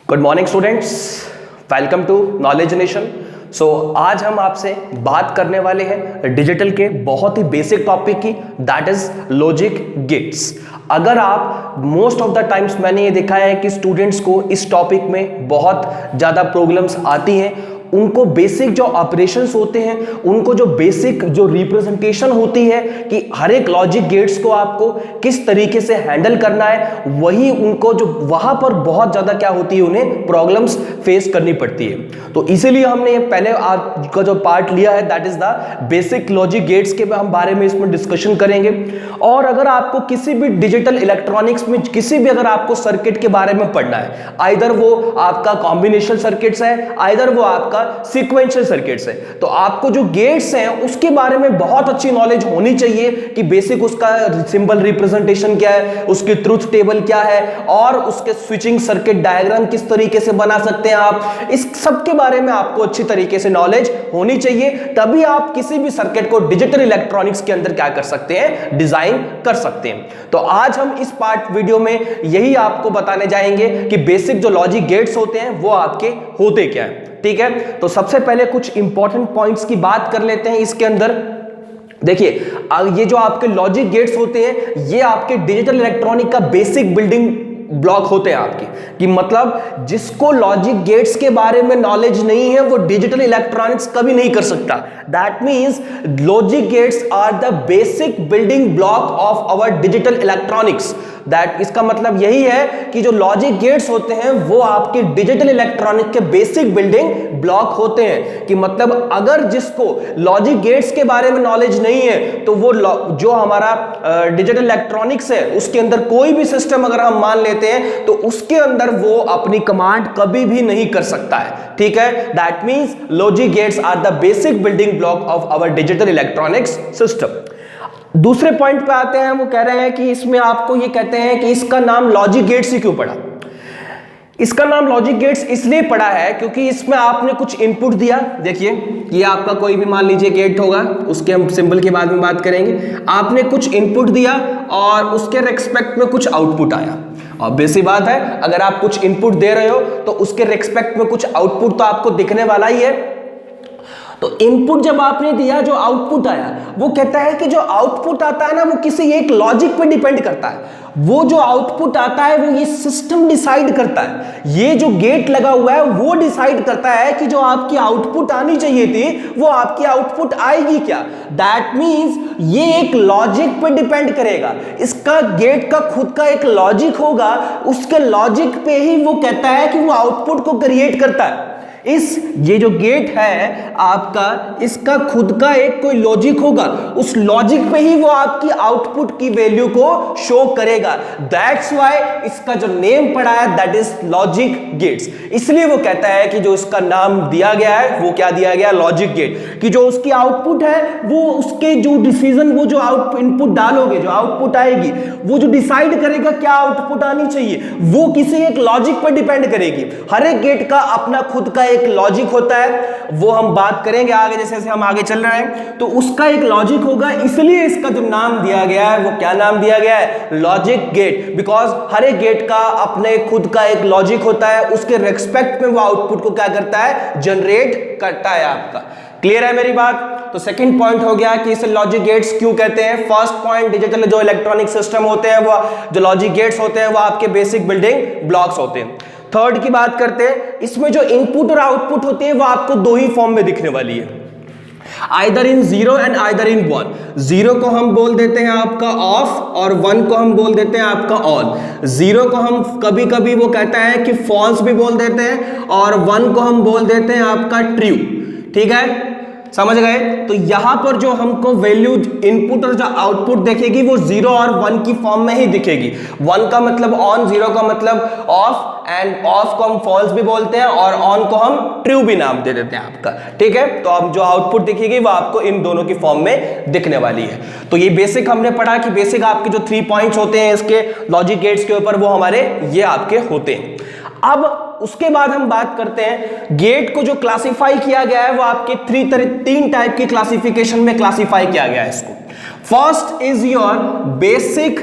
Good morning students, welcome to knowledge nation. आज हम आपसे बात करने वाले हैं डिजिटल के बहुत ही बेसिक टॉपिक की, दैट इज लॉजिक गेट्स। अगर आप मोस्ट ऑफ द टाइम्स मैंने ये देखा है कि स्टूडेंट्स को इस टॉपिक में बहुत ज़्यादा प्रॉब्लम्स आती हैं। उनको बेसिक जो ऑपरेशंस होते हैं, उनको जो बेसिक जो रिप्रेजेंटेशन होती है कि हर एक लॉजिक गेट्स को आपको किस तरीके से हैंडल करना है, वही उनको जो वहां पर बहुत ज़्यादा क्या होती है, उन्हें प्रॉब्लम्स फेस करनी पड़ती है। तो इसीलिए हमने ये पहले आज का जो पार्ट लिया है, that is the basic logic gets के हम बारे में इसमें डिस्कशन करेंगे। और अगर आपको किसी भी डिजिटल इलेक्ट्रॉनिक्स में किसी भी अगर आपको सर्किट के बारे में पढ़ना है, आइदर वो आपका कॉम्बिनेशन सर्किट्स है, आइदर वो आपका सीक्वेंशियल सर्किट्स है, तो आपको जो गेट्स हैं उसके बारे में बहुत अच्छी नॉलेज होनी चाहिए कि बेसिक उसका सिंबल रिप्रेजेंटेशन क्या है, उसकी ट्रुथ टेबल क्या है, और उसके स्विचिंग सर्किट डायग्राम किस तरीके से बना सकते हैं आप। इस सब के बारे में आपको अच्छी तरीके से नॉलेज होनी चाहिए, तभी आप किसी भी सर्किट को डिजिटल इलेक्ट्रॉनिक्स के अंदर क्या कर सकते हैं, डिजाइन कर सकते हैं। तो आज हम इस पार्ट वीडियो में यही आपको बताने जाएंगे कि बेसिक जो लॉजिक गेट्स होते हैं वो आपके होते क्या है। ठीक है, तो सबसे पहले कुछ इंपॉर्टेंट पॉइंट्स की बात कर लेते हैं इसके अंदर। देखिए, ये जो आपके लॉजिक गेट्स होते हैं, ये आपके डिजिटल इलेक्ट्रॉनिक का बेसिक बिल्डिंग ब्लॉक होते हैं आपके, कि मतलब जिसको लॉजिक गेट्स के बारे में नॉलेज नहीं है वो डिजिटल इलेक्ट्रॉनिक्स कभी नहीं कर सकता। That means logic gates are the basic building block of our digital electronics. That इसका मतलब यही है कि जो लॉजिक गेट्स होते हैं वो आपके डिजिटल इलेक्ट्रॉनिक के बेसिक बिल्डिंग ब्लॉक होते हैं। कि मतलब अगर जिसको लॉजिक गेट्स के बारे में नॉलेज नहीं है, तो वो जो हमारा डिजिटल इलेक्ट्रॉनिक्स है उसके अंदर कोई भी सिस्टम अगर हम मान लेते हैं तो उसके अंदर वो अपनी कमांड कभी भी नहीं कर सकता है। ठीक है, that means logic gates are the basic building block of our digital electronics system. दूसरे पॉइंट पे आते हैं, वो कह रहे हैं कि इसमें आपको ये कहते हैं कि इसका नाम लॉजिक गेट्स ही क्यों पड़ा। इसका नाम लॉजिक गेट्स इसलिए पड़ा है क्योंकि इसमें आपने कुछ इनपुट दिया। देखिए, ये आपका कोई भी मान लीजिए गेट होगा, उसके हम सिंबल के बाद में बात करेंगे। आपने कुछ इनपुट दिया और उसके रेस्पेक्ट में कुछ आउटपुट आया। और बेसिक बात है, अगर आप कुछ इनपुट दे रहे हो तो उसके रेस्पेक्ट में कुछ आउटपुट तो आपको दिखने वाला ही है। तो इनपुट जब आपने दिया, जो आउटपुट आया, वो कहता है कि जो आउटपुट आता है ना, वो किसी एक लॉजिक पे डिपेंड करता है। वो जो आउटपुट आता है वो ये सिस्टम डिसाइड करता है। ये जो गेट लगा हुआ है वो डिसाइड करता है कि जो आपकी आउटपुट आनी चाहिए थी वो आपकी आउटपुट आएगी क्या। दैट मींस ये एक लॉजिक पे डिपेंड करेगा। इसका गेट का खुद का एक लॉजिक होगा, उसके लॉजिक पे ही वो कहता है कि वो आउटपुट को क्रिएट करता है। ये जो गेट है आपका, इसका खुद का एक कोई लॉजिक होगा, उस लॉजिक पे ही वो आपकी आउटपुट की वैल्यू को शो करेगा। दैट्स व्हाई इसका जो नेम पड़ा है दैट इज लॉजिक गेट्स। इसलिए वो कहता है कि जो इसका नाम दिया गया है वो क्या दिया गया, लॉजिक गेट। कि जो उसकी आउटपुट है वो उसके जो डिसीजन, वो जो इनपुट डालोगे, जो आउटपुट आएगी, वो जो डिसाइड करेगा क्या आउटपुट आनी चाहिए, वो किसी एक लॉजिक पर डिपेंड करेगी। हर एक गेट का अपना खुद का एक लॉजिक होता है, वो हम बात करेंगे आगे, जैसे जैसे हम आगे चल रहे हैं। तो उसका एक लॉजिक होगा, इसलिए इसका जो नाम दिया गया है वो क्या नाम दिया गया है, लॉजिक गेट। बिकॉज हर एक गेट का अपने खुद का एक लॉजिक होता है, उसके रेस्पेक्ट में वो आउटपुट को क्या करता है, जनरेट करता है आपका। क्लियर है मेरी बात। तो सेकंड पॉइंट हो गया कि इसे लॉजिक गेट्स क्यों कहते हैं। फर्स्ट पॉइंट, डिजिटल जो इलेक्ट्रॉनिक सिस्टम होते हैं, वो जो लॉजिक गेट्स होते हैं वो आपके बेसिक बिल्डिंग ब्लॉक्स होते हैं। थर्ड की बात करते हैं, इसमें जो इनपुट और आउटपुट होते हैं वो आपको दो ही फॉर्म में दिखने वाली है, either in 0 and either in 1। 0 को हम बोल देते हैं आपका ऑफ और 1 को हम बोल देते हैं आपका ऑन। 0 को हम कभी कभी वो कहता है कि फॉल्स भी बोल देते हैं, और 1 को हम बोल देते हैं आपका ट्रू। ठीक है, समझ गए। तो यहां पर जो हमको वैल्यू इनपुट और जो आउटपुट देखेगी वो 0 और 1 की फॉर्म में ही दिखेगी। 1 का मतलब ऑन, 0 का मतलब ऑफ, एंड ऑफ को हम फॉल्स भी बोलते हैं और ऑन को हम ट्रू भी नाम दे देते हैं आपका। ठीक है, तो अब जो आउटपुट दिखेगी वो आपको इन दोनों की फॉर्म में दिखने वाली है। तो ये बेसिक हमने पढ़ा कि बेसिक आपके जो 3 पॉइंट्स होते हैं इसके लॉजिक गेट्स के ऊपर, वो हमारे ये आपके होते हैं। अब उसके बाद हम बात करते हैं गेट को जो क्लासिफाई किया गया है वो आपके 3 टाइप की क्लासिफिकेशन में क्लासिफाई किया गया है इसको। First is your basic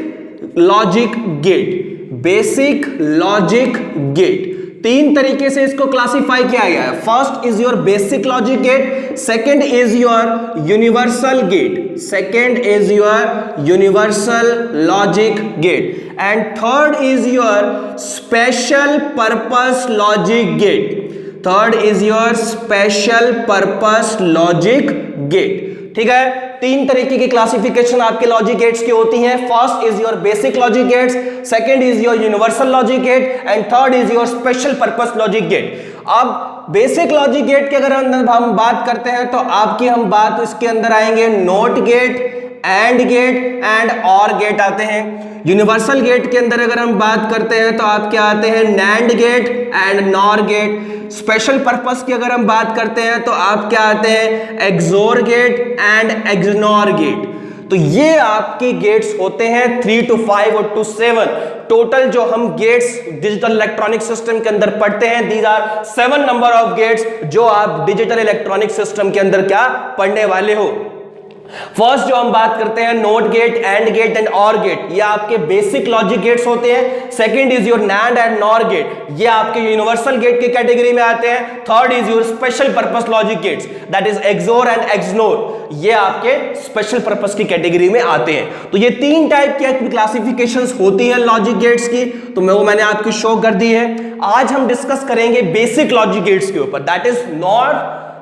logic gate, basic logic gate. तीन तरीके से इसको क्लासिफाई किया गया है। First is your basic logic gate, second is your universal gate, second is your universal logic gate and third is your special purpose logic gate, third is your special purpose logic gate. ठीक है, तीन तरीके की classification आपके logic gates की होती हैं। First is your basic logic gates, second is your universal logic gate and third is your special purpose logic gate. अब बेसिक लॉजिक गेट की अगर हम बात करते हैं तो आपकी हम बात इसके अंदर आएंगे not gate, and gate and or gate आते हैं। यूनिवर्सल गेट के अंदर अगर हम बात करते हैं तो आपके आते हैं NAND gate and NOR gate. Special purpose की अगर हम बात करते हैं तो आप क्या आते हैं XOR gate and XNOR gate. तो ये आपके गेट्स होते हैं 3 to 5 और to 7 टोटल जो हम गेट्स डिजिटल इलेक्ट्रॉनिक सिस्टम के अंदर पढ़ते हैं। These are 7 number of gates जो आप डिजिटल इलेक्ट्रॉनिक सिस्टम के अंदर क्या पढ़ने वाले हो। फर्स्ट जो हम बात करते हैं not gate, and gate and or gate, ये आपके बेसिक लॉजिक गेट्स होते हैं। Second is your NAND and NOR gate, ये आपके यूनिवर्सल गेट की कैटेगरी में आते हैं। Third is your special purpose logic gates, that is XOR and XNOR, ये आपके स्पेशल पर्पस की कैटेगरी में आते हैं। तो ये तीन टाइप की क्लासिफिकेशंस होती है लॉजिक गेट्स की, तो मैंने आपको शो कर दी है। आज हम डिस्कस करेंगे बेसिक लॉजिक गेट्स के ऊपर, दैट इज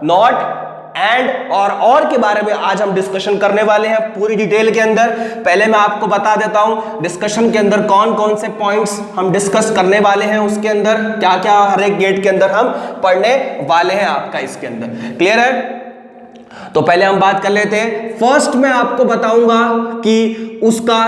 नॉट एंड और के बारे में आज हम डिस्कशन करने वाले हैं पूरी डिटेल के अंदर। पहले मैं आपको बता देता हूं डिस्कशन के अंदर कौन कौन से पॉइंट्स हम डिस्कस करने वाले हैं, उसके अंदर क्या क्या हर एक गेट के अंदर हम पढ़ने वाले हैं आपका इसके अंदर। क्लियर है? तो पहले हम बात कर लेते हैं। फर्स्ट मैं आपको बताऊंगा कि उसका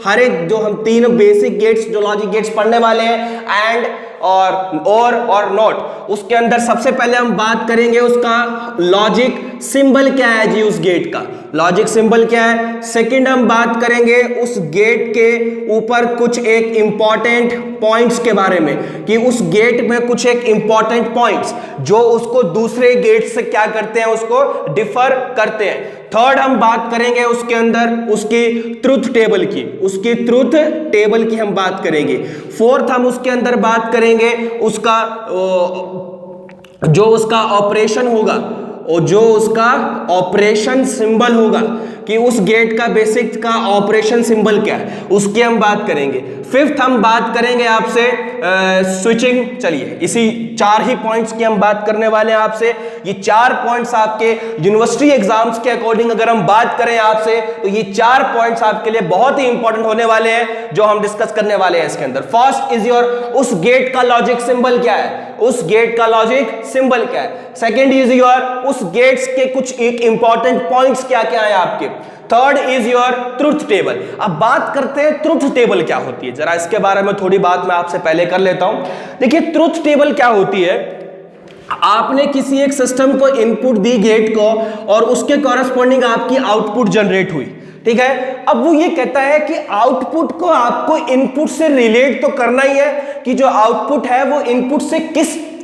हर एक जो हम तीन बेसिक गेट्स जो लॉजिक गेट्स पढ़ने वाले हैं एंड और नॉट, उसके अंदर सबसे पहले हम बात करेंगे उसका लॉजिक सिंबल क्या है जी, उस गेट का लॉजिक सिंबल क्या है। सेकंड हम बात करेंगे उस गेट के ऊपर कुछ एक इंपॉर्टेंट पॉइंट्स के बारे में कि उस गेट में कुछ एक इंपॉर्टेंट पॉइंट्स जो उसको दूसरे गेट से क्या करते हैं, उसको डिफर करते हैं। थर्ड हम बात करेंगे उसके अंदर उसकी ट्रुथ टेबल की, उसकी ट्रुथ टेबल की हम बात करेंगे। फोर्थ हम उसके अंदर बात करेंगे उसका जो उसका ऑपरेशन होगा और जो उसका ऑपरेशन सिंबल होगा कि उस गेट का बेसिक का ऑपरेशन सिंबल क्या है, उसकी हम बात करेंगे। फिफ्थ हम बात करेंगे आपसे स्विचिंग। चलिए इसी चार ही पॉइंट्स की हम बात करने वाले हैं आपसे। ये चार पॉइंट्स आपके यूनिवर्सिटी एग्जाम्स के अकॉर्डिंग अगर हम बात करें आपसे तो ये चार पॉइंट्स आपके लिए बहुत ही इंपॉर्टेंट होने वाले हैं जो हम डिस्कस करने वाले हैं इसके अंदर। फर्स्ट इज योर उस गेट का लॉजिक सिंबल क्या है, उस गेट का लॉजिक सिंबल क्या है। सेकेंड इज योर उस गेट्स के कुछ एक इंपॉर्टेंट पॉइंट्स क्या क्या है आपके। Third is your truth table. अब बात करते हैं ट्रुथ टेबल क्या होती है, जरा इसके बारे में थोड़ी बात मैं आपसे पहले कर लेता हूं। देखिए ट्रुथ टेबल क्या होती है, आपने किसी एक सिस्टम को इनपुट दी गेट को और उसके कॉरेस्पॉन्डिंग आपकी आउटपुट जनरेट हुई, ठीक है। अब वो ये कहता है कि आउटपुट को आपको इनपुट से रिलेट तो करना ही है कि जो आउटपुट है वो इनपुट से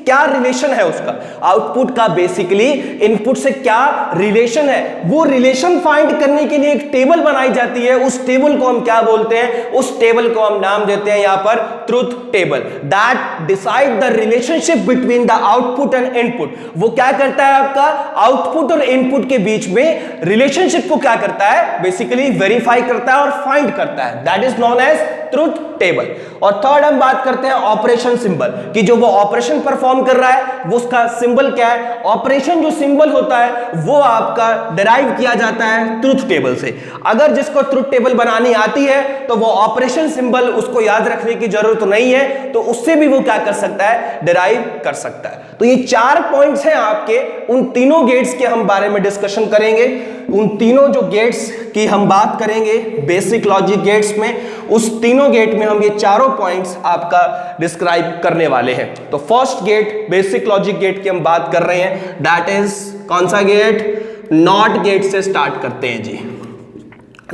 क्या रिलेशन है, उसका आउटपुट का बेसिकली इनपुट से क्या रिलेशन है, वो रिलेशन फाइंड करने के लिए एक टेबल बनाई जाती है। उस टेबल को हम क्या बोलते हैं, उस टेबल को हम नाम देते हैं यहां पर truth table. That decide the relationship between the output and input. वो क्या करता है, आपका आउटपुट और इनपुट के बीच में रिलेशनशिप को क्या करता है, बेसिकली वेरीफाई करता है और फाइंड करता है। That is known as truth table. और थर्ड हम बात करते हैं ऑपरेशन सिंबल कि जो वो ऑपरेशन परफॉर्म कर रहा है वो उसका सिंबल क्या है। ऑपरेशन जो सिंबल होता है वो आपका डिराइव किया जाता है ट्रुथ टेबल से। अगर जिसको ट्रुथ टेबल बनानी आती है तो वो ऑपरेशन सिंबल उसको याद रखने की जरूरत नहीं है, तो उससे भी वो क्या कर सकता है, डिराइव कर सकता है। तो ये चार पॉइंट्स हैं आपके, उन तीनों गेट्स के हम बारे में डिस्कशन करेंगे। उन तीनों जो गेट्स की हम बात करेंगे बेसिक लॉजिक गेट्स में, उस तीनों गेट में हम ये चारों पॉइंट्स आपका डिस्क्राइब करने वाले हैं। तो first gate basic logic gate की हम बात कर रहे हैं, दैट इज कौन सा गेट, नॉट गेट से स्टार्ट करते हैं जी।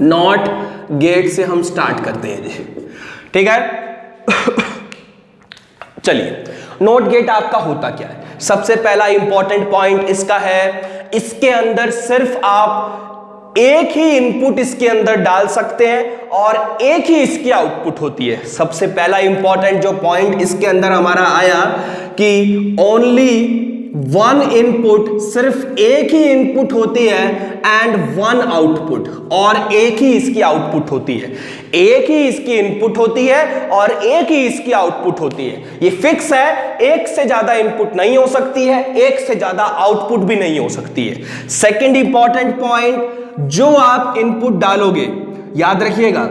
नॉट गेट से हम स्टार्ट करते हैं जी, ठीक है। चलिए नॉट गेट आपका होता क्या है, सबसे पहला इंपॉर्टेंट पॉइंट इसका है, इसके अंदर सिर्फ आप एक ही इनपुट इसके अंदर डाल सकते हैं और एक ही इसकी आउटपुट होती है। सबसे पहला इंपॉर्टेंट जो पॉइंट इसके अंदर हमारा आया कि ओनली वन इनपुट, सिर्फ एक ही इनपुट होती है एंड वन आउटपुट, और एक ही इसकी आउटपुट होती है। एक ही इसकी इनपुट होती है और एक ही इसकी आउटपुट होती है। ये फिक्स है, एक से ज्यादा इनपुट नहीं हो सकती है, एक से ज्यादा आउटपुट भी नहीं हो सकती है। सेकंड इंपॉर्टेंट पॉइंट, जो आप इनपुट डालोगे याद रखिएगा,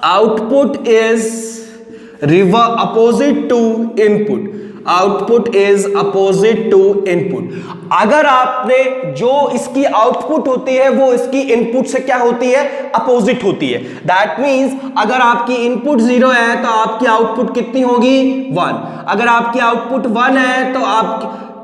output is opposite to input. Output is opposite to input. अगर आपने जो इसकी आउटपुट होती है वो इसकी इनपुट से क्या होती है, अपोजिट होती है। दैट मींस अगर आपकी इनपुट 0 है तो आपकी आउटपुट कितनी होगी, 1। अगर आपकी आउटपुट 1 है तो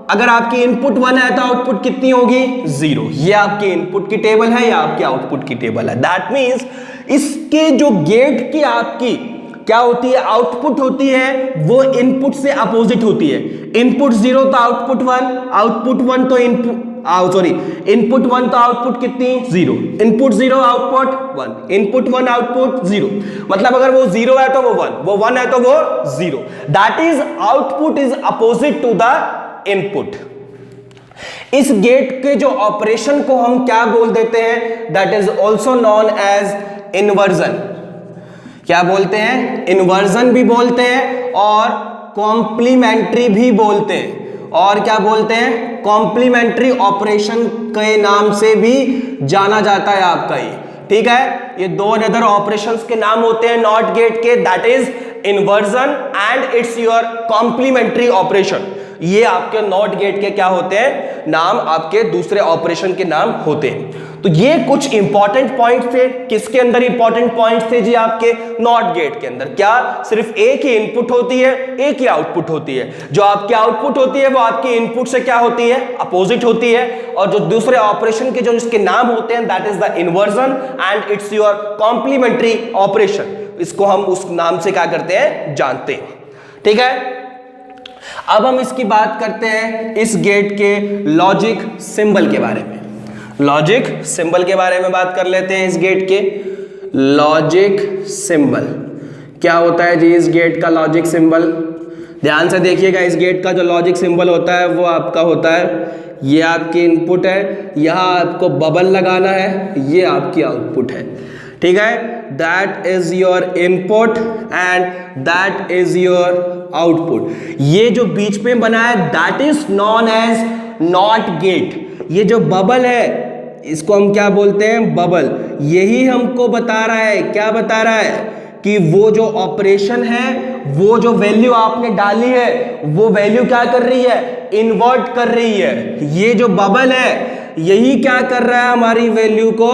अगर आपकी इनपुट 1 है तो आउटपुट कितनी होगी, 0। ये आपकी इनपुट की टेबल है या आपकी आउटपुट की टेबल है। दैट मींस इसके जो गेट की आपकी क्या होती है, आउटपुट होती है, वो इनपुट से अपोजिट होती है। इनपुट 0 तो आउटपुट 1, आउटपुट 1 तो इनपुट इनपुट 1 तो आउटपुट कितनी, 0। Input 0 output 1, input 1 output 0। मतलब अगर वो 0 है तो वो 1, वो 1 है तो वो 0। That is output is opposite to the input. इस गेट के जो ऑपरेशन को हम क्या बोल देते हैं, that is also known as inversion. क्या बोलते हैं, इन्वर्जन भी बोलते हैं और कॉम्प्लीमेंट्री भी बोलते हैं। और क्या बोलते हैं, कॉम्प्लीमेंट्री ऑपरेशन के नाम से भी जाना जाता है आपका ये, ठीक है। ये दो अदर ऑपरेशंस के नाम होते हैं नॉट गेट के, that is inversion and it's your complementary operation. ये आपके नॉट गेट के क्या होते हैं, नाम, आपके दूसरे ऑपरेशन के नाम होते हैं। तो ये कुछ इंपॉर्टेंट पॉइंट्स थे। किसके अंदर इंपॉर्टेंट पॉइंट्स थे जी, आपके नॉट गेट के अंदर। क्या, सिर्फ एक ही इनपुट होती है, एक ही आउटपुट होती है। जो आपकी आउटपुट होती है वो आपकी इनपुट से क्या होती है, अपोजिट होती है। और जो दूसरे ऑपरेशन के जो इसके नाम होते हैं, that is the inversion and it's your complementary operation. इसको हम उस नाम से क्या करते हैं, जानते हैं, ठीक है। अब हम इसकी बात करते हैं इस गेट के लॉजिक सिंबल के बारे में। लॉजिक सिंबल के बारे में बात कर लेते हैं। इस गेट के लॉजिक सिंबल क्या होता है जी, इस गेट का लॉजिक सिंबल ध्यान से देखिएगा। इस गेट का जो लॉजिक सिंबल होता है वो आपका होता है, ये आपकी इनपुट है, यहां आपको बबल लगाना है, ये आपकी आउटपुट है, ठीक है। That is your input and that is your output. ये जो बीच में बना है that is known as not gate. ये जो बबल है इसको हम क्या बोलते हैं, बबल। यही हमको बता रहा है, क्या बता रहा है, कि वो जो ऑपरेशन है, वो जो वैल्यू आपने डाली है, वो वैल्यू क्या कर रही है, इन्वर्ट कर रही है। ये जो बबल है यही क्या कर रहा है, हमारी वैल्यू को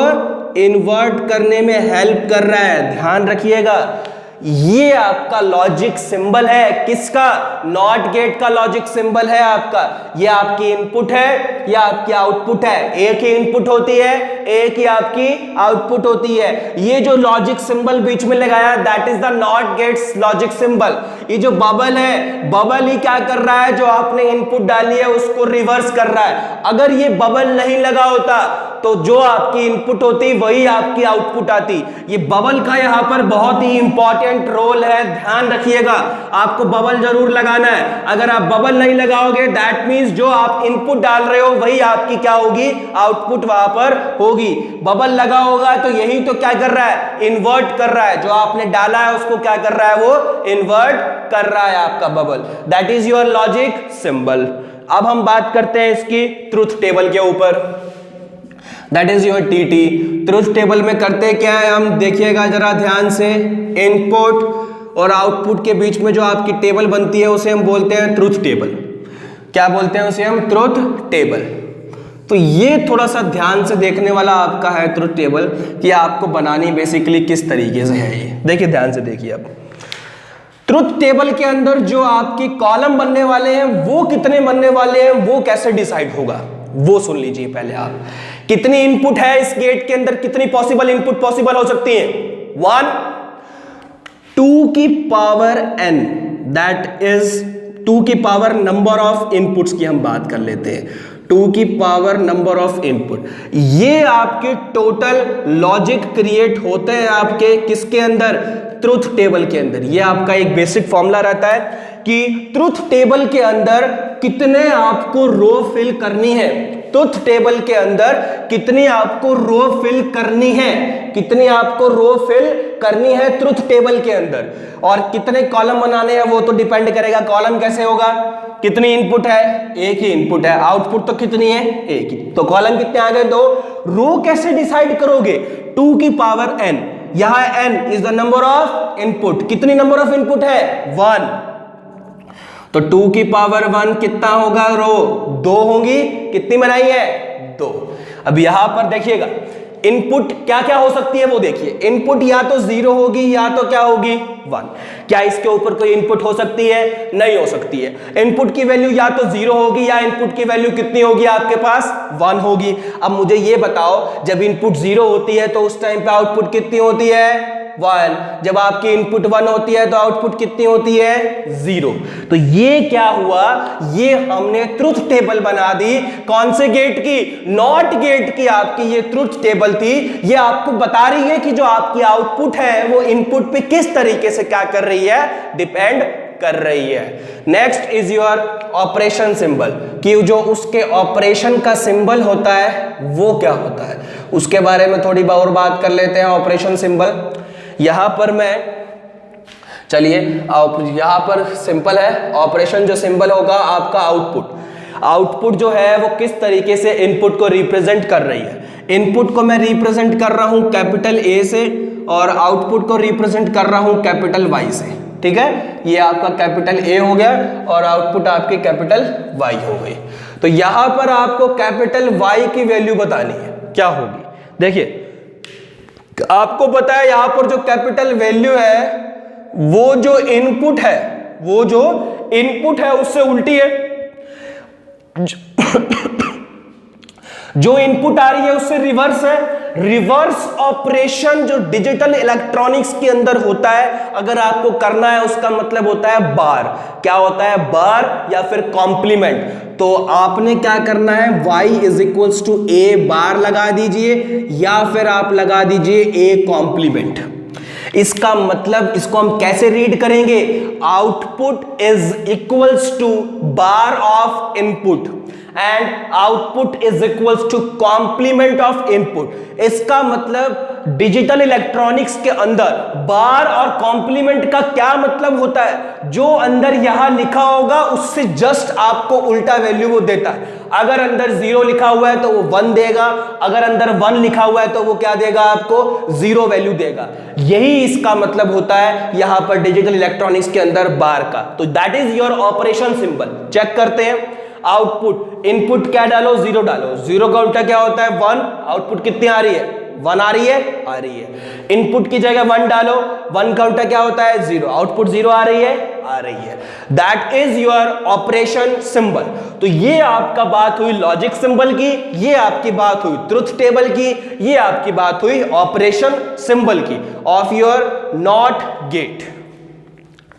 इन्वर्ट करने में हेल्प कर रहा है। ध्यान रखिएगा, ये आपका लॉजिक सिंबल है। किसका, नॉट गेट का लॉजिक सिंबल है आपका। ये आपकी इनपुट है, ये आपकी आउटपुट है। एक ही इनपुट होती है, एक ही आपकी आउटपुट होती है। ये जो लॉजिक सिंबल बीच में लगाया, that is the not gate's logic symbol. ये जो बबल है, बबल ही क्या कर रहा है, जो आपने इनपुट डाली है उसको रिवर्स कर रहा है। अगर ये बबल नहीं लगा होता तो जो आपकी इनपुट होती वही आपकी आउटपुट आती। ये बबल का यहां पर बहुत ही इंपॉर्टेंट रोल है, ध्यान रखिएगा। आपको बबल जरूर लगाना है। अगर आप बबल नहीं लगाओगे दैट मींस जो आप इनपुट डाल रहे हो वही आपकी क्या होगी, आउटपुट वहां पर होगी। बबल लगा होगा तो यही तो क्या कर रहा है, इन्वर्ट कर रहा है। जो आपने डाला है उसको क्या कर रहा है, वो इन्वर्ट कर रहा है आपका bubble. That is your logic symbol. अब हम बात करते हैं इसकी ट्रुथ टेबल के ऊपर, that is your TT. Truth table में करते क्या है हम, देखिएगा जरा ध्यान से। इनपुट और आउटपुट के बीच में जो आपकी टेबल बनती है उसे हम बोलते हैं ट्रुथ टेबल। क्या बोलते हैं उसे हम, ट्रुथ टेबल। तो ये थोड़ा सा ध्यान से देखने वाला आपका है ट्रुथ टेबल, कि आपको बनानी बेसिकली किस तरीके से है। ये देखिए, ध्यान से देखिए। अब ट्रुथ टेबल के अंदर जो आपकी कॉलम बनने वाले हैं वो कितने बनने वाले हैं, वो कैसे डिसाइड होगा, वो सुन लीजिए पहले आप। कितनी इनपुट है इस गेट के अंदर, कितनी पॉसिबल इनपुट पॉसिबल हो सकती है, 1 2 की पावर n, दैट इज 2 की पावर नंबर ऑफ इनपुट्स की हम बात कर लेते हैं। 2 की पावर नंबर ऑफ इनपुट। ये आपके टोटल लॉजिक क्रिएट होते हैं आपके किसके अंदर, ट्रुथ टेबल के अंदर। ये आपका एक बेसिक फॉर्मूला रहता है कि ट्रुथ टेबल के अंदर कितने आपको रो फिल करनी है, ट्रुथ टेबल के अंदर कितनी आपको रो फिल करनी है, कितनी आपको रो फिल करनी है ट्रुथ टेबल के अंदर, और कितने कॉलम बनाने हैं वो तो डिपेंड करेगा। कॉलम कैसे होगा, कितनी इनपुट है, एक ही इनपुट है, आउटपुट तो कितनी है, एक ही, तो कॉलम कितने आ गए, 2। रो कैसे डिसाइड करोगे, 2 की पावर n, यहां n is the number of input, कितनी नंबर ऑफ इनपुट है, 1, तो 2 की पावर 1 कितना होगा, रो 2 होंगी, कितनी बनाई है, 2। अब यहां पर देखिएगा इनपुट क्या क्या हो सकती है वो देखिए, इनपुट या तो 0 होगी या तो क्या होगी, 1। क्या इसके ऊपर कोई इनपुट हो सकती है, नहीं हो सकती है। इनपुट की वैल्यू या तो 0 होगी या इनपुट की वैल्यू कितनी होगी आपके पास, 1 होगी। अब मुझे ये बताओ, जब इनपुट 0 होती है तो उस टाइम पे आउटपुट कितनी होती है, 1। जब आपकी इनपुट 1 होती है तो आउटपुट कितनी होती है, 0। तो ये क्या हुआ, ये हमने ट्रुथ टेबल बना दी, कौन से गेट की, नॉट गेट की। आपकी ये ट्रुथ टेबल थी, ये आपको बता रही है कि जो आपकी आउटपुट है वो इनपुट पे किस तरीके से क्या कर रही है, डिपेंड कर रही है। Next is your operation symbol, कि जो उसके ऑपरेशन का सिंबल होता है वो क्या होता है, उसके बारे में थोड़ी और बात कर लेते हैं। ऑपरेशन सिंबल यहां पर मैं, चलिए यहां पर सिंपल है, ऑपरेशन जो सिंबल होगा आपका आउटपुट, आउटपुट जो है वो किस तरीके से इनपुट को रिप्रेजेंट कर रही है। इनपुट को मैं रिप्रेजेंट कर रहा हूं कैपिटल A से और आउटपुट को रिप्रेजेंट कर रहा हूं कैपिटल Y से, ठीक है। ये आपका कैपिटल A हो गया और आउटपुट आपकी कैपिटल Y हो गई। तो यहां पर आपको कैपिटल Y की वैल्यू बतानी है, क्या होगी, देखिए आपको पता है यहां पर जो कैपिटल वैल्यू है वो जो इनपुट है, वो जो इनपुट है उससे उल्टी है। जो इनपुट आ रही है उससे रिवर्स है। रिवर्स ऑपरेशन जो डिजिटल इलेक्ट्रॉनिक्स के अंदर होता है, अगर आपको करना है, उसका मतलब होता है बार। क्या होता है, बार या फिर कॉम्प्लीमेंट। तो आपने क्या करना है, y is equals to a bar लगा दीजिए या फिर आप लगा दीजिए a कॉम्प्लीमेंट। इसका मतलब इसको हम कैसे रीड करेंगे, output is equals to bar of input and output is equals to complement of input. इसका मतलब डिजिटल इलेक्ट्रॉनिक्स के अंदर बार और कॉम्प्लीमेंट का क्या मतलब होता है, जो अंदर यहां लिखा होगा उससे जस्ट आपको उल्टा वैल्यू वो देता है। अगर अंदर 0 लिखा हुआ है तो वो 1 देगा, अगर अंदर 1 लिखा हुआ है तो वो क्या देगा, आपको 0 वैल्यू देगा। यही इसका मतलब होता है यहां पर डिजिटल इलेक्ट्रॉनिक्स के अंदर बार का। तो that is your operation symbol. Check करते हैं आउटपुट, इनपुट क्या डालो, 0 डालो, 0 का उल्टा क्या होता है, 1। आउटपुट कितनी आ रही है, 1 आ रही है, आ रही है। इनपुट की जगह 1 डालो, 1 का उल्टा क्या होता है, 0। आउटपुट 0 आ रही है, आ रही है। That is your operation symbol. तो ये आपका बात हुई लॉजिक सिंबल की, ये आपकी बात हुई ट्रुथ टेबल की, ये आपकी बात हुई ऑपरेशन सिंबल की ऑफ योर नॉट गेट,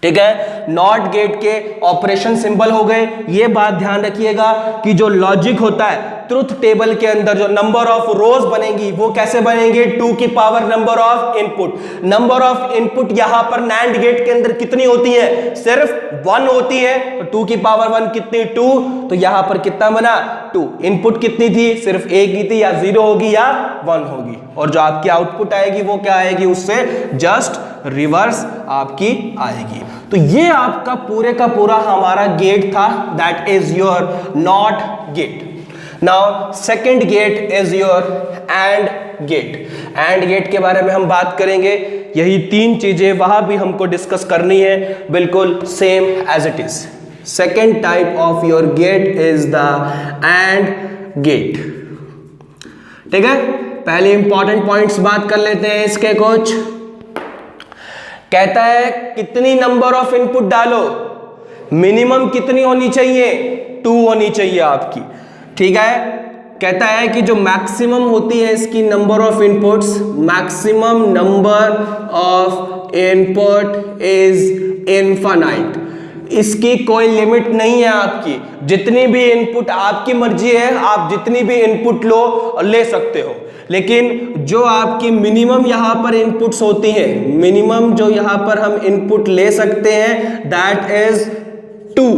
ठीक है। नॉट गेट के ऑपरेशन सिंबल हो गए। ये बात ध्यान रखिएगा कि जो लॉजिक होता है ट्रुथ टेबल के अंदर जो नंबर ऑफ रोज बनेंगी वो कैसे बनेंगे, 2 की power number of input. Number of input यहां पर नैंड गेट के अंदर कितनी होती है, सिर्फ 1 होती है। तो 2 की पावर 1 कितनी, 2। तो यहां पर कितना बना, 2। इनपुट कितनी थी, सिर्फ एक ही थी, या 0 होगी या 1 होगी। और जो आपकी आउटपुट आएगी वो क्या आएगी, उससे जस्ट रिवर्स आपकी आएगी। तो ये आपका पूरे का पूरा हमारा गेट था, that is your not gate. Now second gate is your and gate. And gate के बारे में हम बात करेंगे। यही 3 चीजें वहां भी हमको डिस्कस करनी है, बिल्कुल same as it is. Second type of your gate is the and gate, ठीक है। पहले इंपॉर्टेंट पॉइंट्स बात कर लेते हैं इसके कुछ। कहता है कितनी नंबर ऑफ इनपुट डालो, मिनिमम कितनी होनी चाहिए, 2 होनी चाहिए आपकी, ठीक है। कहता है कि जो मैक्सिमम होती है इसकी number of inputs, maximum number of input is infinite. इसकी कोई लिमिट नहीं है आपकी, जितनी भी इनपुट आपकी मर्जी है, आप जितनी भी इनपुट ले सकते हो। लेकिन जो आपकी मिनिमम यहां पर इनपुट्स होती हैं, मिनिमम जो यहां पर हम इनपुट ले सकते हैं दैट इज 2।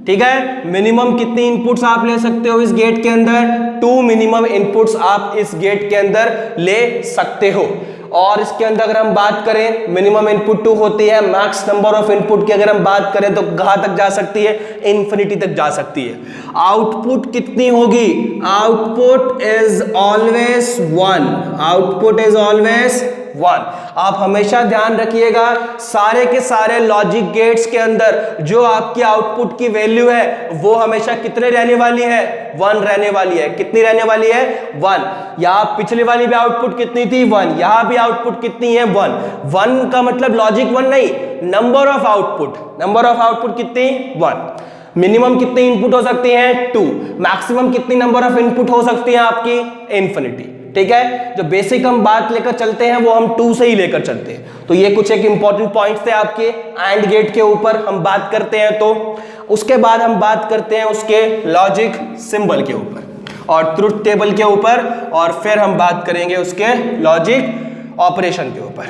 ठीक है, मिनिमम कितनी इनपुट्स आप ले सकते हो इस गेट के अंदर? 2 मिनिमम इनपुट्स आप इस गेट के अंदर ले सकते हो। और इसके अंदर अगर हम बात करें, मिनिमम इनपुट 2 होती है, मैक्स नंबर ऑफ इनपुट की अगर हम बात करें तो कहां तक जा सकती है? इंफिनिटी तक जा सकती है। आउटपुट कितनी होगी? Output is always 1। Output is always 1। आप हमेशा ध्यान रखिएगा, सारे के सारे लॉजिक गेट्स के अंदर जो आपकी आउटपुट की वैल्यू है वो हमेशा कितने रहने वाली है? 1 रहने वाली है। कितनी रहने वाली है? 1। यहां पिछली वाली भी आउटपुट कितनी थी? 1। यहां भी आउटपुट कितनी है? 1। 1 का मतलब लॉजिक 1 नहीं, number of output. Number of output कितनी? 1। मिनिमम कितनी इनपुट हो सकती है? 2। मैक्सिमम कितनी नंबर ऑफ इनपुट हो सकती है आपकी? इन्फिनिटी। ठीक है, जो बेसिक हम बात लेकर चलते हैं वो हम 2 से ही लेकर चलते हैं। तो ये कुछ एक इंपॉर्टेंट पॉइंट्स थे आपके एंड गेट के ऊपर हम बात करते हैं। तो उसके बाद हम बात करते हैं उसके लॉजिक सिंबल के ऊपर और ट्रुथ टेबल के ऊपर, और फिर हम बात करेंगे उसके लॉजिक ऑपरेशन के ऊपर।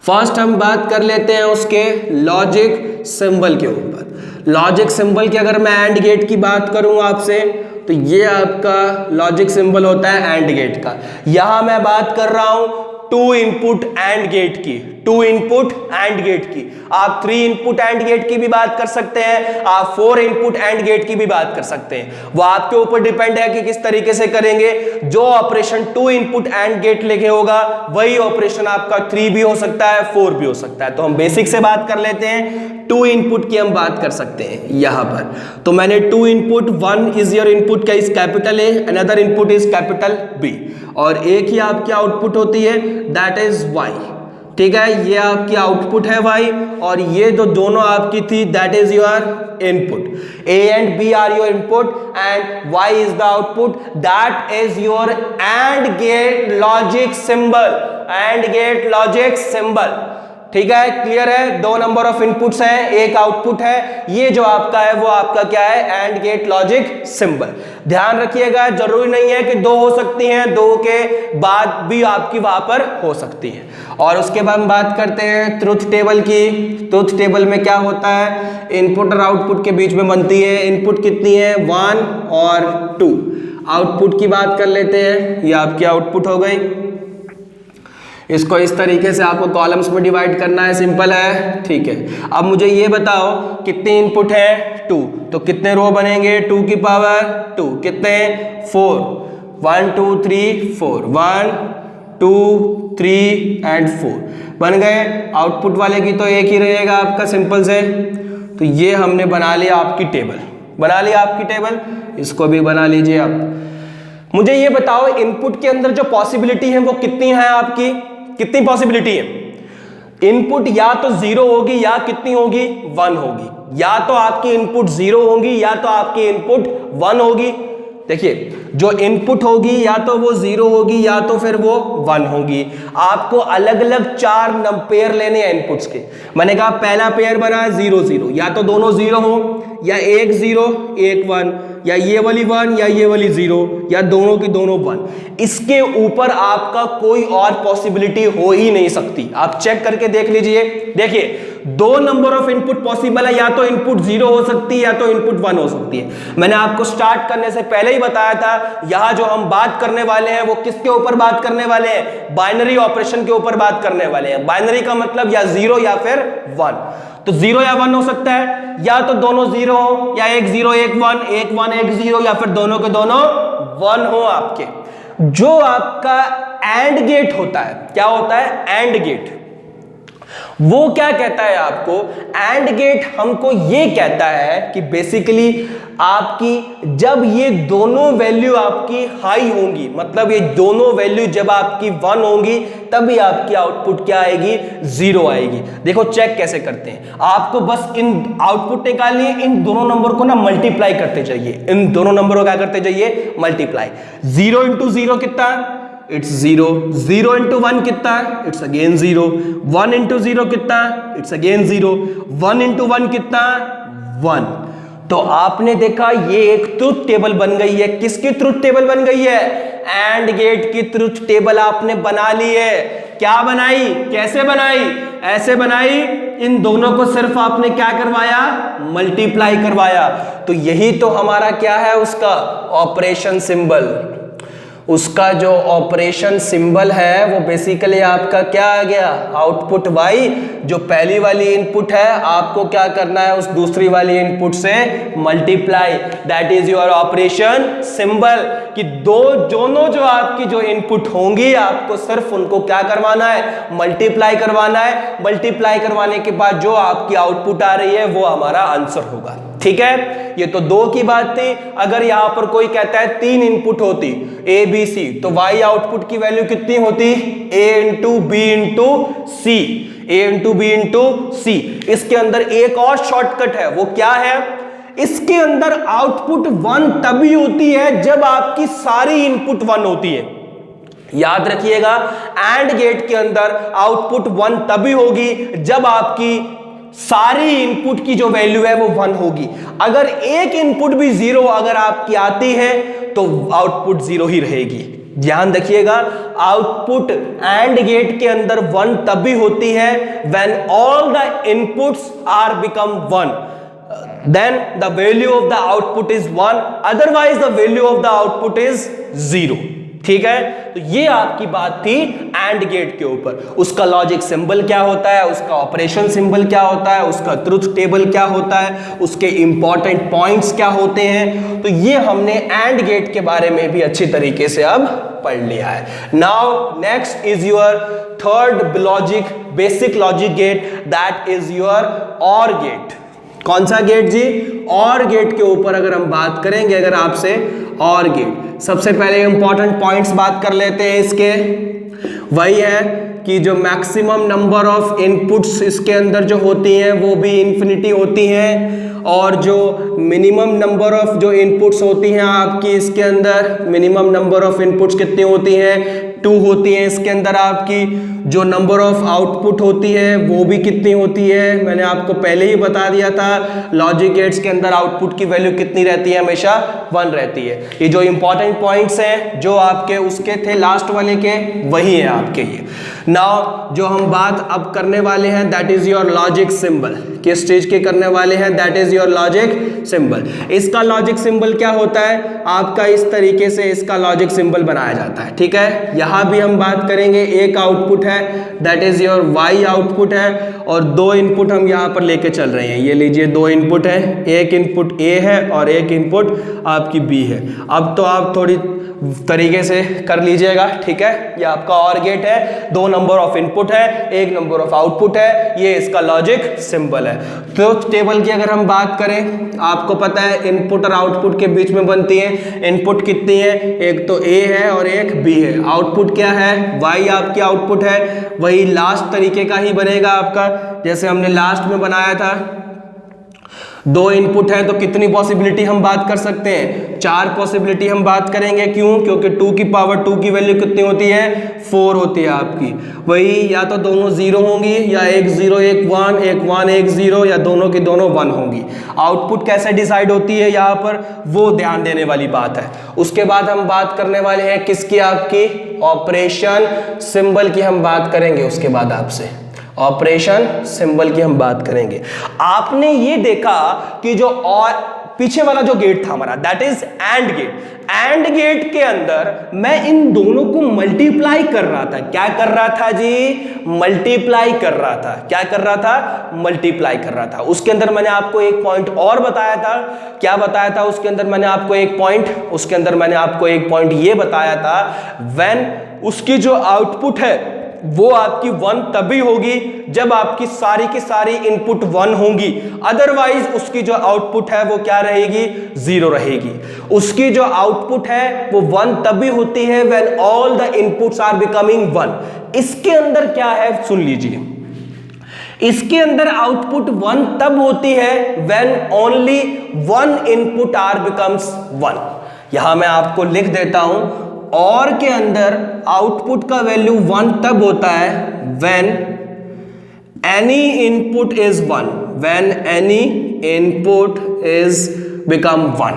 फर्स्ट हम बात कर लेते हैं उसके लॉजिक सिंबल के ऊपर। लॉजिक सिंबल की अगर मैं एंड गेट की बात करूं आपसे, तो ये आपका लॉजिक सिंबल होता है एंड गेट का। यहां मैं बात कर रहा हूं 2 इनपुट एंड गेट की, 2 इनपुट एंड गेट की। आप 3 इनपुट एंड गेट की भी बात कर सकते हैं, आप 4 इनपुट एंड गेट की भी बात कर सकते हैं। वो आपके ऊपर डिपेंड है कि किस तरीके से करेंगे। जो ऑपरेशन 2 इनपुट एंड गेट लेके होगा वही ऑपरेशन आपका 3 भी हो सकता है, 4 भी हो सकता है। तो हम बेसिक से बात कर लेते हैं, 2 इनपुट की हम बात कर सकते हैं यहां पर। तो मैंने 2 इनपुट, 1 इज योर इनपुट का is capital A, another input is capital B, और एक ही आपकी आउटपुट होती है दैट इज वाई। ठीक है, ये आपकी आउटपुट है y, और ये जो दोनों आपकी थी that is your input. a and b are your input and y is the output, that is your and gate logic symbol. And gate logic symbol. ठीक है, क्लियर है? 2 नंबर ऑफ इनपुट्स हैं, एक आउटपुट है। ये जो आपका है वो आपका क्या है? And gate logic symbol. ध्यान रखिएगा, जरूरी नहीं है कि 2 हो सकती हैं, 2 के बाद भी आपकी वहां पर हो सकती है। और उसके बाद हम बात करते हैं ट्रुथ टेबल की। ट्रुथ टेबल में क्या होता है? इनपुट और आउटपुट के बीच में बनती है। इनपुट कितनी है? 1 और 2। आउटपुट की बात कर लेते हैं, ये आपकी आउटपुट हो गई। इसको इस तरीके से आपको कॉलम्स में डिवाइड करना है, सिंपल है। ठीक है, अब मुझे ये बताओ कितने इनपुट है? 2। तो कितने रो बनेंगे? 2 की पावर 2। कितने? 4। 1 2 3 4, 1 2 3 एंड 4 बन गए। आउटपुट वाले की तो एक ही रहेगा आपका, सिंपल से। तो ये हमने बना लिया आपकी टेबल, बना लिया आपकी टेबल। इसको भी बना लीजिए आप। मुझे ये बताओ इनपुट के अंदर जो पॉसिबिलिटी है वो कितनी है आपकी? कितनी पॉसिबिलिटी है? इनपुट या तो 0 होगी या कितनी होगी? 1 होगी। या तो आपकी इनपुट 0 होगी या तो आपकी इनपुट 1 होगी। देखिए, जो इनपुट होगी या तो वो 0 होगी या तो फिर वो 1 होगी। आपको अलग अलग 4 पेयर लेने हैं इनपुट्स के। मैंने कहा पहला पेयर बना 0 0, या तो दोनों 0 हो, या एक 0 एक 1, या ये वाली 1 या ये वाली 0, या दोनों की दोनों 1। इसके ऊपर आपका कोई और पॉसिबिलिटी हो ही नहीं सकती। आप चेक करके देख लीजिए। देखिए, 2 नंबर ऑफ इनपुट पॉसिबल है, या तो इनपुट 0 हो सकती है या तो इनपुट 1 हो सकती है। मैंने आपको स्टार्ट करने से पहले ही बताया था, यहां जो हम बात करने वाले हैं वो किसके ऊपर बात करने वाले हैं? बाइनरी ऑपरेशन के ऊपर बात करने वाले हैं। बाइनरी का मतलब या 0 या फिर 1। तो 0 या 1 हो सकता है, या तो दोनों 0 हो, या एक 0 एक 1, एक 1 एक 0, या फिर दोनों के दोनों 1 हो आपके। जो आपका एंड गेट होता है, क्या होता है? And gate. वो क्या कहता है आपको? एंड गेट हमको ये कहता है कि बेसिकली आपकी जब ये दोनों वैल्यू आपकी हाई होंगी, मतलब ये दोनों वैल्यू जब आपकी 1 होंगी, तभी आपकी आउटपुट क्या आएगी? 0 आएगी। देखो चेक कैसे करते हैं। आपको बस इन आउटपुट निकालनी है, इन दोनों नंबर को ना मल्टीप्लाई करते जाइए। इन दोनों नंबर को क्या करते जाइए? मल्टीप्लाई। 0 × 0 कितना? इट्स 0, 0 इंटू 1 कितना है, इट्स अगेन 0, 1 इंटू 0 कितना है, इट्स अगेन 0, 1 इंटू 1 कितना है, 1। तो आपने देखा ये एक ट्रुथ टेबल बन गई है। किसकी ट्रुथ टेबल बन गई है? एंड गेट की ट्रुथ टेबल आपने बना ली है। क्या बनाई, कैसे बनाई? ऐसे बनाई, इन दोनों को सिर्फ आपने क्या करवाया, मल्टीप्लाई करवाया। तो यही तो हमारा क्या है, उसका ऑपरेशन सिंबल। उसका जो ऑपरेशन सिंबल है वो बेसिकली आपका क्या आ गया, आउटपुट y। जो पहली वाली इनपुट है आपको क्या करना है, उस दूसरी वाली इनपुट से multiply, that is your operation symbol. कि दोनों जो आपकी जो इनपुट होंगी आपको सिर्फ उनको क्या करवाना है, मल्टीप्लाई करवाना है। मल्टीप्लाई करवाने के बाद जो आपकी आउटपुट आ रही है वो हमारा आंसर होगा। ठीक है, ये तो 2 की बात थी। अगर यहां पर कोई कहता है 3 इनपुट होती ए बी सी, तो y आउटपुट की वैल्यू कितनी होती, a into B into C, a into B into C. इसके अंदर एक और शॉर्टकट है, वो क्या है, इसके अंदर आउटपुट 1 तभी होती है जब आपकी सारी इनपुट 1 होती है। याद रखिएगा, एंड गेट के अंदर आउटपुट 1 तभी होगी जब आपकी सारी इनपुट की जो वैल्यू है वो 1 होगी। अगर एक इनपुट भी 0 अगर आपकी आती है तो आउटपुट 0 ही रहेगी। ध्यान रखिएगा, आउटपुट एंड गेट के अंदर 1 तभी होती है when all the inputs are become 1, then the value of the output is 1, otherwise the value of the output is 0। ठीक है, तो ये आपकी बात थी एंड गेट के ऊपर। उसका लॉजिक सिंबल क्या होता है, उसका ऑपरेशन सिंबल क्या होता है, उसका ट्रुथ टेबल क्या होता है, उसके इंपॉर्टेंट पॉइंट्स क्या होते हैं। तो ये हमने एंड गेट के बारे में भी अच्छी तरीके से अब पढ़ लिया है। Now next is your third logic, basic logic gate, that is your or gate. कौन सा गेट जी, और गेट के ऊपर अगर हम बात करेंगे, अगर आपसे और गेट, सबसे पहले इंपॉर्टेंट पॉइंट्स बात कर लेते हैं इसके। वही है कि जो मैक्सिमम नंबर ऑफ इनपुट्स इसके अंदर जो होती हैं वो भी इन्फिनिटी होती हैं, और जो मिनिमम नंबर ऑफ जो इनपुट्स होती हैं आपकी इसके अंदर, मिनिमम नंबर ऑफ इनपुट्स कितनी होती हैं, 2 होती हैं। इसके अंदर आपकी जो नंबर ऑफ आउटपुट होती है वो भी कितनी होती है, मैंने आपको पहले ही बता दिया था। लॉजिक गेट्स के अंदर आउटपुट की वैल्यू कितनी रहती है, हमेशा 1 रहती है। ये जो इंपॉर्टेंट पॉइंट्स हैं जो आपके उसके थे लास्ट वाले के, वही है आपके ये। नाउ जो हम बात अब करने वाले हैं that is your logic symbol. किस चीज के करने वाले हैं, that is your logic symbol. इसका लॉजिक सिंबल क्या होता है, आपका इस तरीके से इसका लॉजिक सिंबल बनाया जाता है। ठीक है, यहां भी हम बात करेंगे, एक आउटपुट है that is your y output है, और 2 इनपुट हम यहां पर लेके चल रहे हैं। ये लीजिए 2 इनपुट है, एक इनपुट a है और एक इनपुट आपकी b है। अब तो आप थोड़ी तरीके से कर लीजिएगा। ठीक है, ये आपका और गेट है, 2 नंबर ऑफ इनपुट है, 1 नंबर ऑफ आउटपुट है, ये इसका लॉजिक सिंबल है। ट्रुथ टेबल की अगर हम बात करें, आपको पता है इनपुट और आउटपुट के बीच में बनती है। इनपुट कितनी है, एक तो a है और एक b है। आउटपुट क्या है, y आपकी आउटपुट है। वही लास्ट तरीके का ही बनेगा आपका, जैसे हमने लास्ट में बनाया था। 2 इनपुट है तो कितनी पॉसिबिलिटी हम बात कर सकते हैं, 4 पॉसिबिलिटी हम बात करेंगे। क्यों, क्योंकि 2 की पावर 2 की वैल्यू कितनी होती है, 4 होती है आपकी। वही या तो दोनों 0 होंगी, या एक 0 एक 1, एक 1 एक 0, या दोनों की दोनों 1 होंगी। आउटपुट कैसे डिसाइड होती है यहाँ पर, वो ध्यान देने वाली बात है। उसके बाद हम बात करने वाले हैं किसकी, आपकी ऑपरेशन सिंबल की हम बात करेंगे। उसके बाद आपसे ऑपरेशन सिंबल की हम बात करेंगे। आपने ये देखा कि जो और पीछे वाला जो गेट था हमारा that is and gate. And gate के अंदर मैं इन दोनों को मल्टीप्लाई कर रहा था। क्या कर रहा था जी, मल्टीप्लाई कर रहा था। क्या कर रहा था, मल्टीप्लाई कर रहा था। उसके अंदर मैंने आपको एक पॉइंट और बताया था। क्या बताया था उसके अंदर मैंने आपको एक पॉइंट, उसके अंदर मैंने आपको एक पॉइंट ये बताया था, व्हेन उसकी जो आउटपुट है वो आपकी 1 तभी होगी जब आपकी सारी की सारी इनपुट 1 होंगी, अदरवाइज उसकी जो आउटपुट है वो क्या रहेगी, 0 रहेगी। उसकी जो आउटपुट है वो 1 तभी होती है when all the inputs are becoming 1। इसके अंदर क्या है, सुन लीजिए, इसके अंदर आउटपुट 1 तब होती है when only 1 input are becomes 1। यहां मैं आपको लिख देता हूं, और के अंदर आउटपुट का वैल्यू 1 तब होता है when any input is 1, when any input is become 1।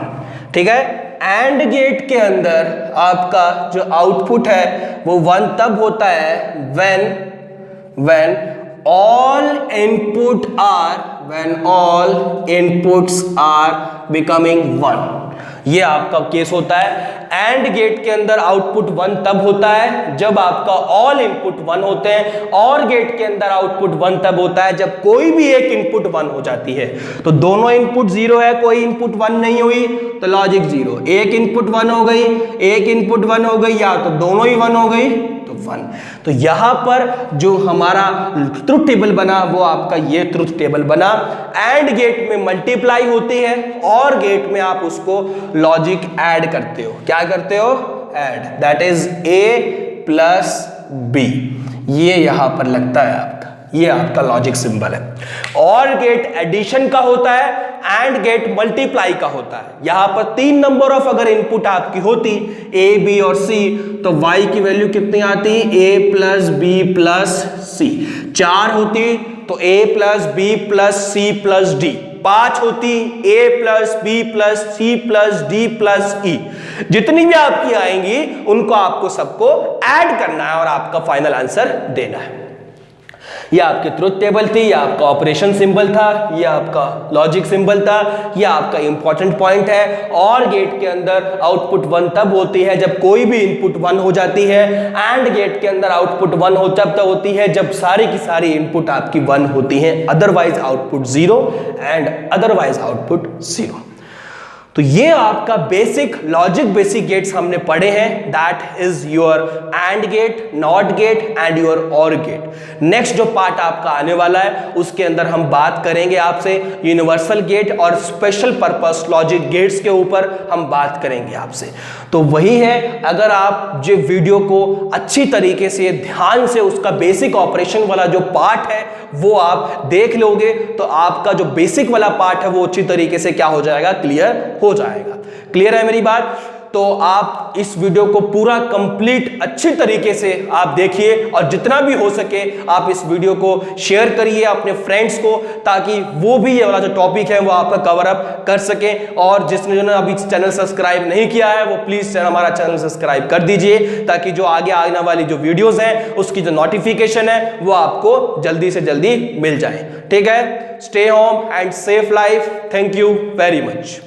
ठीक है, एंड गेट के अंदर आपका जो आउटपुट है वो 1 तब होता है when all inputs are becoming 1। ये आपका केस होता है। एंड गेट के अंदर आउटपुट 1 तब होता है जब आपका ऑल इनपुट 1 होते हैं, और गेट के अंदर आउटपुट 1 तब होता है जब कोई भी एक इनपुट 1 हो जाती है। तो दोनों इनपुट 0 है, कोई इनपुट 1 नहीं हुई तो लॉजिक 0। एक इनपुट 1 हो गई, एक इनपुट 1 हो गई, या तो दोनों ही 1 हो गई तो 1। तो यहां पर जो हमारा ट्रुथ टेबल बना वो आपका ये ट्रुथ टेबल बना। एंड गेट में मल्टीप्लाई होती है और गेट में आप उसको लॉजिक ऐड करते हो। क्या करते हो? Add, that is a plus b। ये यहां पर लगता है आपका, ये आपका लॉजिक सिंबल है। और गेट एडिशन का होता है, एंड गेट मल्टीप्लाई का होता है। यहां पर 3 नंबर ऑफ अगर इनपुट आपकी होती a b और c तो y की वैल्यू कितनी आती? a plus B plus C. 4 होती तो a plus B plus C plus D. 5 होती a plus B plus C plus D plus E. जितनी भी आपकी आएंगी उनको आपको सबको ऐड करना है और आपका फाइनल आंसर देना है। ये आपकी ट्रुथ टेबल थी, ये आपका ऑपरेशन सिंबल था, ये आपका लॉजिक सिंबल था, ये आपका इंपॉर्टेंट पॉइंट है। और गेट के अंदर आउटपुट 1 तब होती है जब कोई भी इनपुट 1 हो जाती है। एंड गेट के अंदर आउटपुट 1 तब होती है जब सारी की सारी इनपुट आपकी 1 होती हैं, otherwise output 0 and otherwise output 0। तो ये आपका बेसिक लॉजिक बेसिक गेट्स हमने पढ़े हैं। That is your and gate, not gate and your or gate. Next जो पार्ट आपका आने वाला है उसके अंदर हम बात करेंगे आपसे यूनिवर्सल गेट और स्पेशल पर्पस लॉजिक गेट्स के ऊपर हम बात करेंगे आपसे। तो वही है, अगर आप जो वीडियो को अच्छी तरीके से ध्यान से उसका बेसिक ऑपरेशन वाला जो पार्ट है वो आप देख लोगे तो आपका जो बेसिक वाला पार्ट है वो अच्छी तरीके से क्या हो जाएगा? क्लियर हो जाएगा। क्लियर है मेरी बात? तो आप इस वीडियो को पूरा कंप्लीट अच्छी तरीके से आप देखिए और जितना भी हो सके आप इस वीडियो को शेयर करिए अपने फ्रेंड्स को, ताकि वो भी ये वाला जो टॉपिक है वो आपका कवर अप कर सके। और जिसने अभी चैनल सब्सक्राइब नहीं किया है वो प्लीज हमारा चैनल सब्सक्राइब कर दीजिए, ताकि जो आगे आने वाली जो वीडियोस हैं उसकी जो नोटिफिकेशन है वो आपको जल्दी से जल्दी मिल जाए। ठीक है, stay home and safe life. Thank you very much.